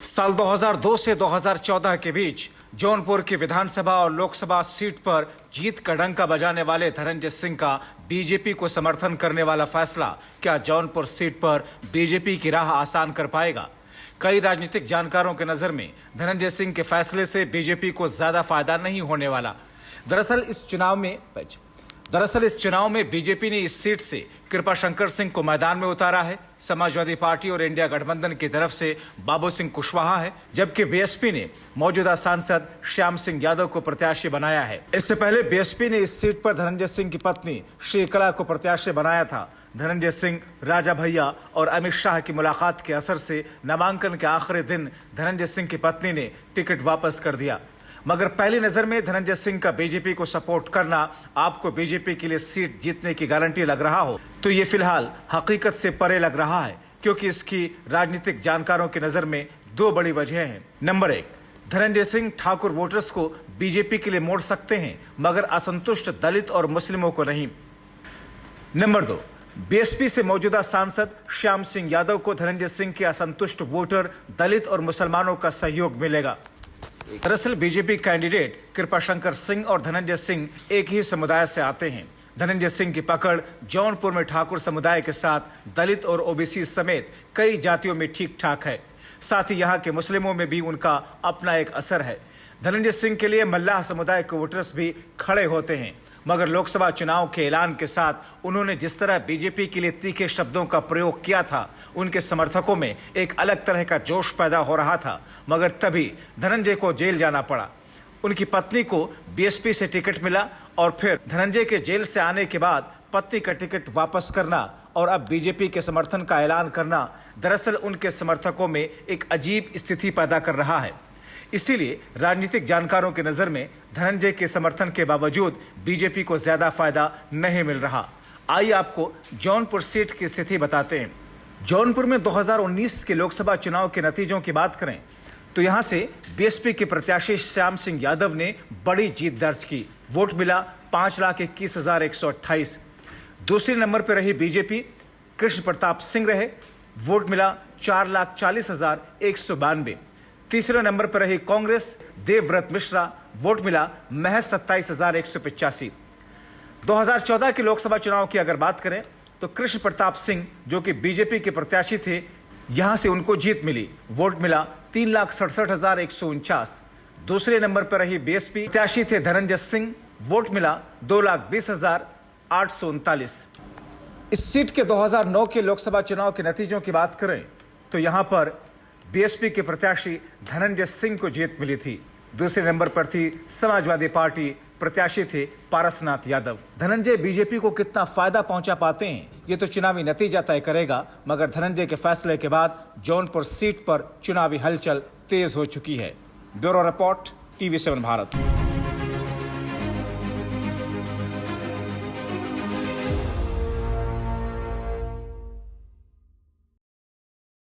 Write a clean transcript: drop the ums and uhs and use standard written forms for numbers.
साल 2002 से 2014 के बीच जौनपुर की विधानसभा और लोकसभा सीट पर जीत का डंका बजाने वाले धनंजय सिंह का बीजेपी को समर्थन करने वाला फैसला क्या जौनपुर सीट पर बीजेपी की राह आसान कर पाएगा? कई राजनीतिक जानकारों के नजर में धनंजय सिंह के फैसले से बीजेपी को ज्यादा फायदा नहीं होने वाला। दरअसल इस चुनाव में बीजेपी ने इस सीट से कृपाशंकर सिंह को मैदान में उतारा है। समाजवादी पार्टी और इंडिया गठबंधन की तरफ से बाबू सिंह कुशवाहा है, जबकि बीएसपी ने मौजूदा सांसद श्याम सिंह यादव को प्रत्याशी बनाया है। इससे पहले बीएसपी ने इस सीट पर धनंजय सिंह की पत्नी श्रीकला को प्रत्याशी बनाया था। धनंजय सिंह, राजा भैया और अमित शाह की मुलाकात के असर से नामांकन के आखिरी दिन धनंजय सिंह की पत्नी ने टिकट वापस कर दिया। मगर पहली नजर में धनंजय सिंह का बीजेपी को सपोर्ट करना आपको बीजेपी के लिए सीट जीतने की गारंटी लग रहा हो तो ये फिलहाल हकीकत से परे लग रहा है, क्योंकि इसकी राजनीतिक जानकारों की नजर में दो बड़ी वजह हैं। नंबर एक, धनंजय सिंह ठाकुर वोटर्स को बीजेपी के लिए मोड़ सकते हैं, मगर असंतुष्ट दलित और मुस्लिमों को नहीं। नंबर दो, बीएसपी से मौजूदा सांसद श्याम सिंह यादव को धनंजय सिंह के असंतुष्ट वोटर दलित और मुसलमानों का सहयोग मिलेगा। दरअसल बीजेपी कैंडिडेट कृपाशंकर सिंह और धनंजय सिंह एक ही समुदाय से आते हैं। धनंजय सिंह की पकड़ जौनपुर में ठाकुर समुदाय के साथ दलित और ओबीसी समेत कई जातियों में ठीक ठाक है। साथ ही यहाँ के मुस्लिमों में भी उनका अपना एक असर है। धनंजय सिंह के लिए मल्लाह समुदाय के वोटर्स भी खड़े होते हैं, मगर लोकसभा चुनाव के ऐलान के साथ उन्होंने जिस तरह बीजेपी के लिए तीखे शब्दों का प्रयोग किया था, उनके समर्थकों में एक अलग तरह का जोश पैदा हो रहा था। मगर तभी धनंजय को जेल जाना पड़ा। उनकी पत्नी को बीएसपी से टिकट मिला और फिर धनंजय के जेल से आने के बाद पत्नी का टिकट वापस करना और अब बीजेपी के समर्थन का ऐलान करना दरअसल उनके समर्थकों में एक अजीब स्थिति पैदा कर रहा है। इसीलिए राजनीतिक जानकारों की नजर में धनंजय के समर्थन के बावजूद बीजेपी को ज्यादा फायदा नहीं मिल रहा। आइए आपको जौनपुर सीट की स्थिति बताते हैं। जौनपुर में 2019 के लोकसभा चुनाव के नतीजों की बात करें तो यहां से बीएसपी के प्रत्याशी श्याम सिंह यादव ने बड़ी जीत दर्ज की। वोट मिला 5,21,128। दूसरे नंबर पर रही बीजेपी, कृष्ण प्रताप सिंह रहे, वोट मिला 4,40,192। तीसरे नंबर पर रही कांग्रेस, देवव्रत मिश्रा, वोट मिला महज 27,185। 2014 के लोकसभा चुनाव की अगर बात करें तो कृष्ण प्रताप सिंह, जो कि बीजेपी के प्रत्याशी थे, यहां से उनको जीत मिली। वोट मिला 3,67,149। दूसरे नंबर पर रही बीएसपी, प्रत्याशी थे धनंजय सिंह, वोट मिला 2,20,839। इस सीट के 2009 के लोकसभा चुनाव के नतीजों की बात करें तो यहां पर बीएसपी के प्रत्याशी धनंजय सिंह को जीत मिली थी। दूसरे नंबर पर थी समाजवादी पार्टी, प्रत्याशी थे पारसनाथ यादव। धनंजय बीजेपी को कितना फायदा पहुंचा पाते हैं ये तो चुनावी नतीजा तय करेगा, मगर धनंजय के फैसले के बाद जौनपुर सीट पर चुनावी हलचल तेज हो चुकी है। Bureau report, TV7 Bharat.